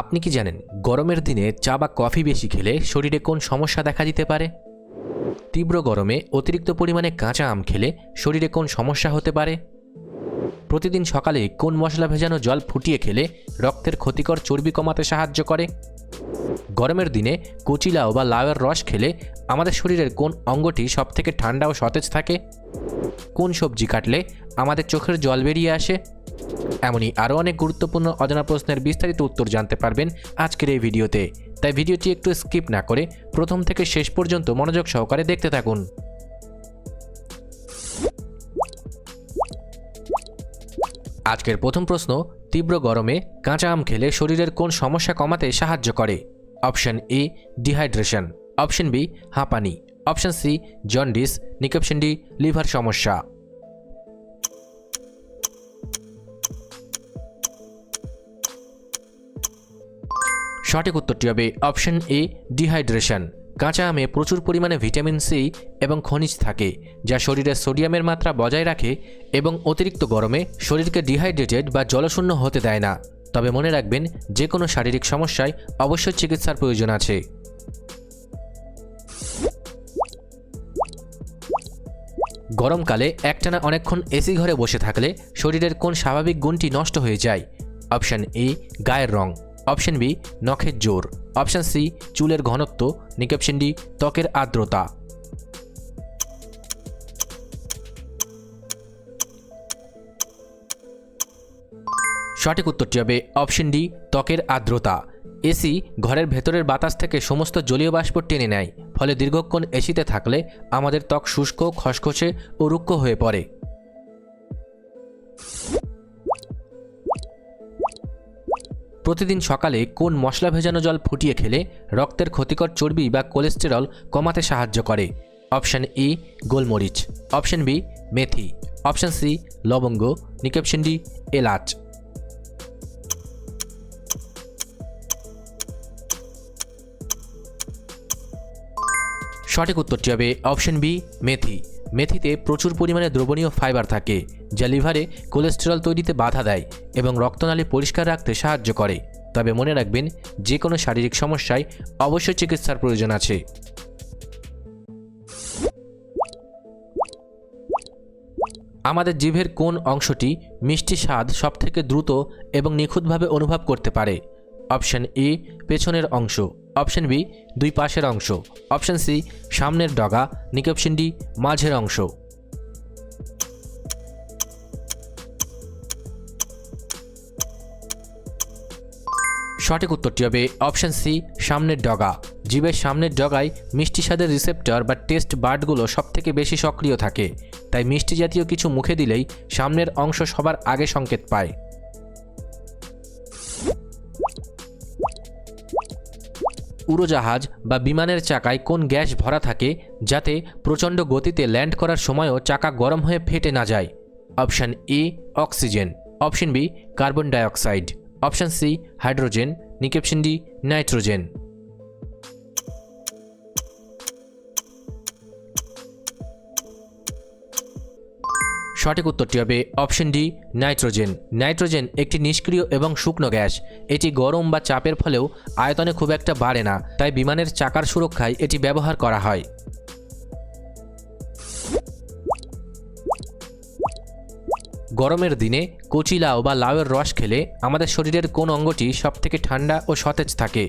আপনি কি জানেন গরমের দিনে চা বা কফি বেশি খেলে শরীরে কোন সমস্যা দেখা দিতে পারে? তীব্র গরমে অতিরিক্ত পরিমাণে কাঁচা আম খেলে শরীরে কোন সমস্যা হতে পারে? প্রতিদিন সকালে কোন মশলা ভেজানো জল ফুটিয়ে খেলে রক্তের ক্ষতিকর চর্বি কমাতে সাহায্য করে? গরমের দিনে কচি লাউ বা লাউয়ের রস খেলে আমাদের শরীরের কোন অঙ্গটি সবথেকে ঠান্ডা ও সতেজ থাকে? কোন সবজি কাটলে আমাদের চোখের জল বেরিয়ে আসে? এমনই আরও অনেক গুরুত্বপূর্ণ অজানা প্রশ্নের বিস্তারিত উত্তর জানতে পারবেন আজকের এই ভিডিওতে। তাই ভিডিওটি একটু স্কিপ না করে প্রথম থেকে শেষ পর্যন্ত মনোযোগ সহকারে দেখতে থাকুন। আজকের প্রথম প্রশ্ন, তীব্র গরমে কাঁচা আম খেলে শরীরের কোন সমস্যা কমাতে সাহায্য করে? Option A dehydration, option B হাঁপানি, অপশন সি জন্ডিস, নাকি অপশন ডি লিভার সমস্যা। সঠিক উত্তরটি হবে অপশন এ ডিহাইড্রেশন। কাঁচা আমে প্রচুর পরিমাণে ভিটামিন সি এবং খনিজ থাকে, যা শরীরে সোডিয়ামের মাত্রা বজায় রাখে এবং অতিরিক্ত গরমে শরীরকে ডিহাইড্রেটেড বা জলশূন্য হতে দেয় না। তবে মনে রাখবেন, যে কোনো শারীরিক সমস্যায় অবশ্যই চিকিৎসার প্রয়োজন আছে। গরমকালে একটানা অনেকক্ষণ এসি ঘরে বসে থাকলে শরীরের কোন স্বাভাবিক গুণটি নষ্ট হয়ে যায়? অপশন এ গায়ের রং, অপশন বি নখের জোর, অপশন সি চুলের ঘনত্ব, নাকি অপশন ডি ত্বকের আর্দ্রতা। সঠিক উত্তরটি হবে অপশন ডি ত্বকের আর্দ্রতা। এসি ঘরের ভেতরের বাতাস থেকে সমস্ত জলীয় বাষ্প টেনে নেয়, ফলে দীর্ঘক্ষণ এসিতে থাকলে আমাদের ত্বক শুষ্ক, খসখসে ও রুক্ষ হয়ে পড়ে। প্রতিদিন সকালে কোন মশলা ভেজানো জল ফুটিয়ে খেলে রক্তের ক্ষতিকর চর্বি বা কোলেস্টেরল কমাতে সাহায্য করে? অপশন এ গোলমরিচ, অপশন বি মেথি, অপশন সি লবঙ্গ, নাকি অপশন ডি এলাচ। সঠিক উত্তরটি হবে অপশন বি মেথি। মেথিতে প্রচুর পরিমাণে দ্রবণীয় ফাইবার থাকে, যা লিভারে কোলেস্টেরল তৈরিতে বাধা দেয় এবং রক্তনালী পরিষ্কার রাখতে সাহায্য করে। তবে মনে রাখবেন, যে কোনো শারীরিক সমস্যায় অবশ্যই চিকিৎসার প্রয়োজন আছে। আমাদের জিভের কোন অংশটি মিষ্টি স্বাদ সবথেকে দ্রুত এবং নিখুঁতভাবে অনুভব করতে পারে? অপশন এ পেছনের অংশ, অপশন বি দুই পাশের অংশ, অপশন সি সামনের ডগা, নাকি অপশন ডি মাঝের অংশ। সঠিক উত্তরটি হবে অপশন সি সামনের ডগা। জিভের সামনের ডগায় মিষ্টি স্বাদের রিসেপ্টর বা টেস্ট বার্ডগুলো সবথেকে বেশি সক্রিয় থাকে, তাই মিষ্টি জাতীয় কিছু মুখে দিলেই সামনের অংশ সবার আগে সংকেত পায়। উড়োজাহাজ বা বিমানের চাকায় কোন গ্যাস ভরা থাকে যাতে প্রচণ্ড গতিতে ল্যান্ড করার সময়ও চাকা গরম হয়ে ফেটে না যায়? Option A oxygen, option B carbon dioxide, option C hydrogen, নাকি অপশন ডি নাইট্রোজেন। সঠিক উত্তরটি হবে অপশন ডি নাইট্রোজেন। নাইট্রোজেন একটি নিষ্ক্রিয় এবং শুকনো গ্যাস। এটি গরম বা চাপের ফলেও আয়তনে খুব একটা বাড়ে না, তাই বিমানের চাকার সুরক্ষায় এটি ব্যবহার করা হয়। গরমের দিনে কচি লাউ বা লাউয়ের রস খেলে আমাদের শরীরের কোন অঙ্গটি সবথেকে ঠান্ডা ও সতেজ থাকে?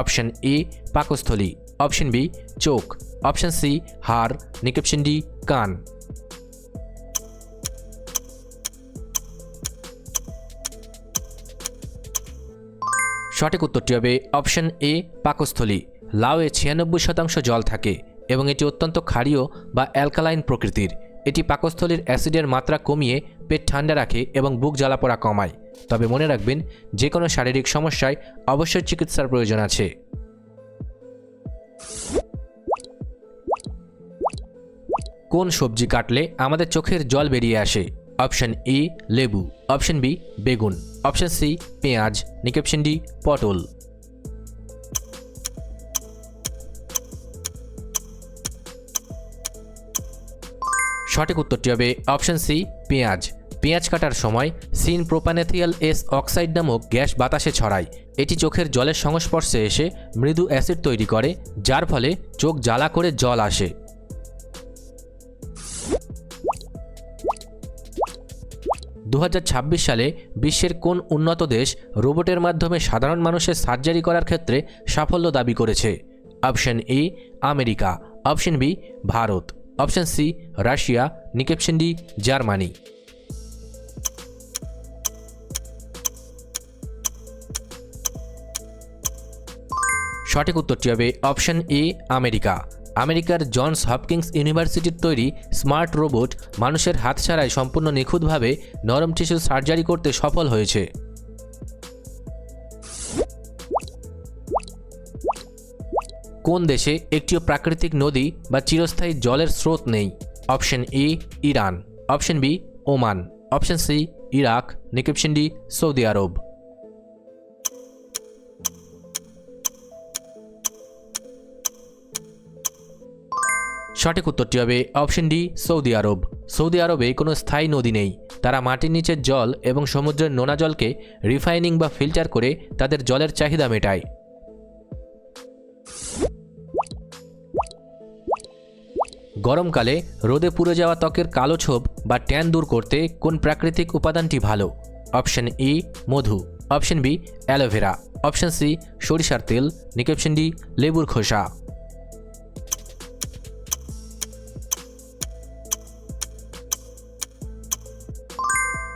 অপশন এ পাকস্থলী, অপশন বি চোখ, অপশন সি হাড়, নাকি অপশন ডি কান। সঠিক উত্তরটি হবে অপশন এ পাকস্থলী। লাউয়ে 96% জল থাকে এবং এটি অত্যন্ত ক্ষারীয় বা অ্যালকালাইন প্রকৃতির। এটি পাকস্থলীর অ্যাসিডের মাত্রা কমিয়ে পেট ঠান্ডা রাখে এবং বুক জ্বালাপোড়া কমায়। তবে মনে রাখবেন, যে কোনো শারীরিক সমস্যায় অবশ্যই চিকিৎসার প্রয়োজন আছে। কোন সবজি কাটলে আমাদের চোখের জল বেরিয়ে আসে? অপশন এ লেবু, অপশন বি বেগুন, অপশন সি পেঁয়াজ, নাকি অপশন ডি পটল। সঠিক উত্তরটি হবে অপশন সি পেঁয়াজ। পেঁয়াজ কাটার সময় সিন প্রোপানেথিয়াল এস অক্সাইড নামক গ্যাস বাতাসে ছড়ায়। এটি চোখের জলের সংস্পর্শে এসে মৃদু অ্যাসিড তৈরি করে, যার ফলে চোখ জ্বালা করে জল আসে। 2026 সালে বিশ্বের কোন উন্নত দেশ রোবটের মাধ্যমে সাধারণ মানুষের সার্জারি করার ক্ষেত্রে সাফল্য দাবি করেছে? Option A America, option B Bharat, option C Russia, option D Germany. সঠিক উত্তরটি হবে অপশন এ আমেরিকা। আমেরিকার জনস হপকিন্স ইউনিভার্সিটির তৈরি স্মার্ট রোবট মানুষের হাত ছাড়াই সম্পূর্ণ নিখুঁতভাবে নরম টিস্যুর সার্জারি করতে সফল হয়েছে। কোন দেশে একটিও প্রাকৃতিক নদী বা চিরস্থায়ী জলের স্রোত নেই? Option A Iran, option B Oman, option C Iraq, option D Saudi Arab. সঠিক উত্তরটি হবে option D Saudi Arab. Saudi আরবে কোনো স্থায়ী নদী নেই। তারা মাটির নিচের জল এবং সমুদ্রের নোনা জলকে রিফাইনিং বা ফিল্টার করে তাদের জলের চাহিদা মেটায়। গরমকালে রোদে পুড়ে যাওয়া ত্বকের কালো ছোপ বা ট্যান দূর করতে কোন প্রাকৃতিক উপাদানটি ভালো? অপশন এ মধু, option B aloe vera, option C সরিষার তেল, অপশন ডি লেবুর খোসা।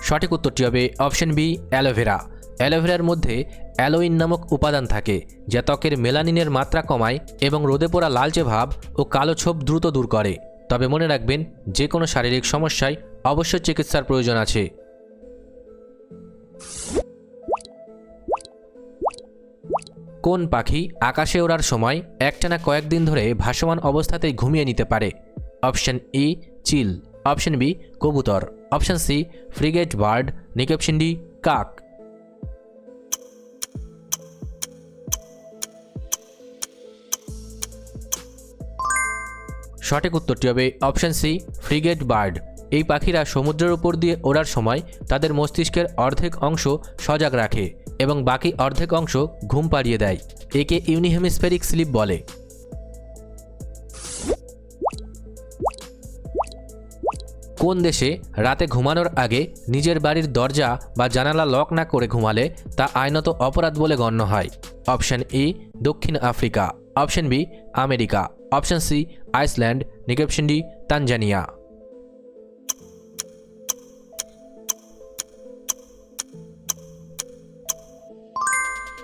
সঠিক উত্তরটি হবে অপশন বি অ্যালোভেরা। অ্যালোভেরার মধ্যে অ্যালোইন নামক উপাদান থাকে, যা ত্বকের মেলানিনের মাত্রা কমায় এবং রোদে পোড়া লালচে ভাব ও কালো ছোপ দ্রুত দূর করে। তবে মনে রাখবেন, যে কোনো শারীরিক সমস্যায় অবশ্যই চিকিৎসার প্রয়োজন আছে। কোন পাখি আকাশে ওড়ার সময় একটানা কয়েকদিন ধরে ভাসমান অবস্থাতেই ঘুমিয়ে নিতে পারে? অপশন এ চিল, অপশন বি কবুতর, option C frigate bird, option D কাক। সঠিক উত্তরটি হবে অপশন সি ফ্রিগেট বার্ড। এই পাখিরা সমুদ্রের উপর দিয়ে ওড়ার সময় তাদের মস্তিষ্কের অর্ধেক অংশ সজাগ রাখে এবং বাকি অর্ধেক অংশ ঘুম পাড়িয়ে দেয়। একে ইউনিহেমিস্ফেরিক স্লিপ বলে। কোন দেশে রাতে ঘুমানোর আগে নিজের বাড়ির দরজা বা জানালা লক না করে ঘুমালে তা আইনত অপরাধ বলে গণ্য হয়? অপশন এ দক্ষিণ Africa, option B America, option C Iceland, option D Tanzania.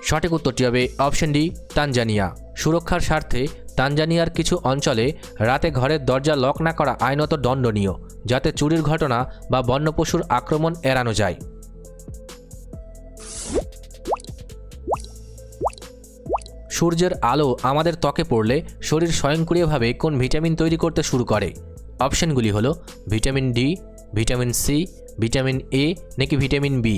সঠিক উত্তরটি হবে অপশন ডি তানজানিয়া। সুরক্ষার স্বার্থে তানজানিয়ার কিছু অঞ্চলে রাতে ঘরের দরজা লক না করা আইনত দণ্ডনীয়, যাতে চুরির ঘটনা বা বন্য পশুর আক্রমণ এড়ানো যায়। সূর্যের আলো আমাদের ত্বকে পড়লে শরীর স্বয়ংক্রিয়ভাবে কোন ভিটামিন তৈরি করতে শুরু করে? অপশনগুলি হলো vitamin D, vitamin C, vitamin A নাকি ভিটামিন বি।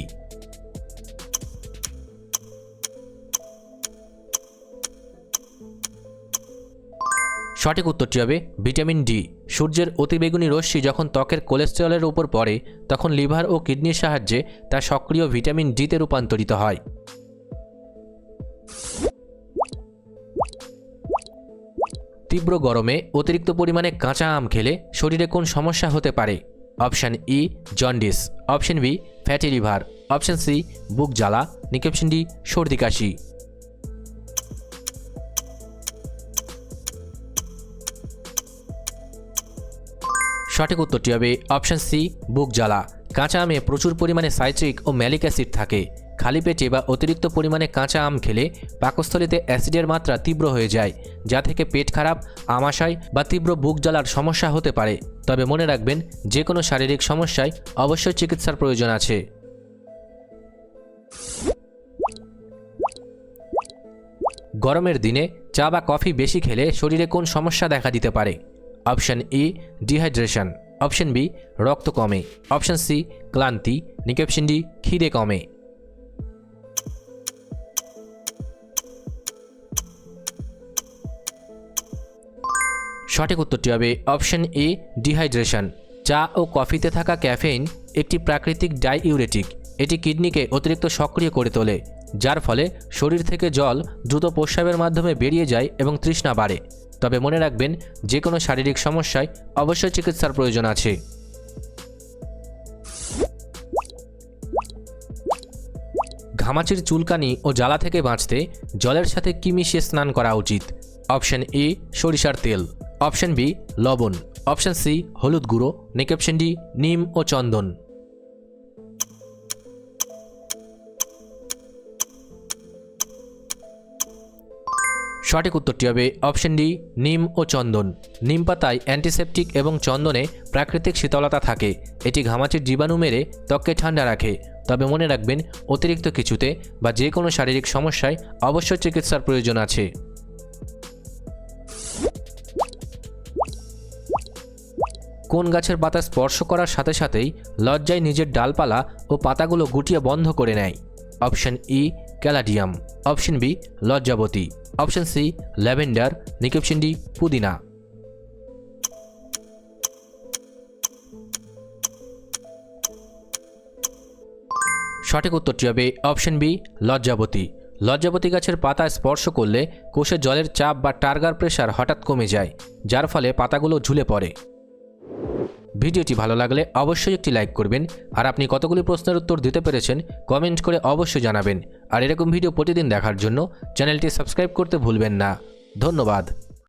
সঠিক উত্তরটি হবে ভিটামিন ডি। সূর্যের অতিবেগুনি রশ্মি যখন ত্বকের কোলেস্টেরলের উপর পড়ে, তখন লিভার ও কিডনির সাহায্যে তা সক্রিয় ভিটামিন ডিতে রূপান্তরিত হয়। তীব্র গরমে অতিরিক্ত পরিমাণে কাঁচা আম খেলে শরীরে কোন সমস্যা হতে পারে? Option E jaundice, option B fatty liver, option C বুক জ্বালা, অপশন ডি সর্দি কাশি। সঠিক উত্তরটি হবে অপশন সি বুক জ্বালা। কাঁচা আমে প্রচুর পরিমাণে সাইট্রিক ও ম্যালিক অ্যাসিড থাকে। খালি পেটে বা অতিরিক্ত পরিমাণে কাঁচা আম খেলে পাকস্থলীতে অ্যাসিডের মাত্রা তীব্র হয়ে যায়, যা থেকে পেট খারাপ, আমাশয় বা তীব্র বুক জ্বালার সমস্যা হতে পারে। তবে মনে রাখবেন, যে কোনো শারীরিক সমস্যায় অবশ্যই চিকিৎসার প্রয়োজন আছে। গরমের দিনে চা বা কফি বেশি খেলে শরীরে কোন সমস্যা দেখা দিতে পারে? Option A dehydration, option B রক্ত কমে, অপশন সি ক্লান্তি, অপশন ডি খিদে কমে। সঠিক উত্তরটি হবে অপশন এ ডিহাইড্রেশন। চা ও কফিতে থাকা ক্যাফেইন একটি প্রাকৃতিক ডাইইউরেটিক। এটি কিডনিকে অতিরিক্ত সক্রিয় করে তোলে, যার ফলে শরীর থেকে জল দ্রুত প্রস্রাবের মাধ্যমে বেরিয়ে যায় এবং তৃষ্ণা বাড়ে। তবে মনে রাখবেন, যে কোনো শারীরিক সমস্যায় অবশ্যই চিকিৎসার প্রয়োজন আছে। ঘামাচির চুলকানি ও জ্বালা থেকে বাঁচতে জলের সাথে কি মিশিয়ে স্নান করা উচিত? অপশন এ সরিষার তেল, অপশন বি লবণ, অপশন সি হলুদ গুঁড়ো, নাকি অপশন ডি নিম ও চন্দন। সঠিক উত্তরটি হবে অপশন ডি নিম ও চন্দন। নিম পাতায় অ্যান্টিসেপটিক এবং চন্দনে প্রাকৃতিক শীতলতা থাকে। এটি ঘামাচির জীবাণু মেরে ত্বককে ঠান্ডা রাখে। তবে মনে রাখবেন, অতিরিক্ত কিছুতে বা যে কোনো শারীরিক সমস্যায় অবশ্যই চিকিৎসার প্রয়োজন আছে। কোন গাছের পাতা স্পর্শ করার সাথে সাথেই লজ্জায় নিজের ডালপালা ও পাতাগুলো গুটিয়ে বন্ধ করে নেয়? Option E caladium, option B লজ্জাবতী, অপশন সি ল্যাভেন্ডার, নাকি অপশন ডি পুদিনা। সঠিক উত্তরটি হবে অপশন বি লজ্জাবতী। লজ্জাবতী গাছের পাতা স্পর্শ করলে কোষে জলের চাপ বা টার্গার প্রেশার হঠাৎ কমে যায়, যার ফলে পাতাগুলো ঝুলে পড়ে। ভিডিওটি ভালো লাগলে অবশ্যই একটি লাইক করবেন। আর আপনি কতগুলি প্রশ্নের উত্তর দিতে পেরেছেন কমেন্ট করে অবশ্যই জানাবেন। আর এরকম ভিডিও প্রতিদিন দেখার জন্য চ্যানেলটি সাবস্ক্রাইব করতে ভুলবেন না। ধন্যবাদ।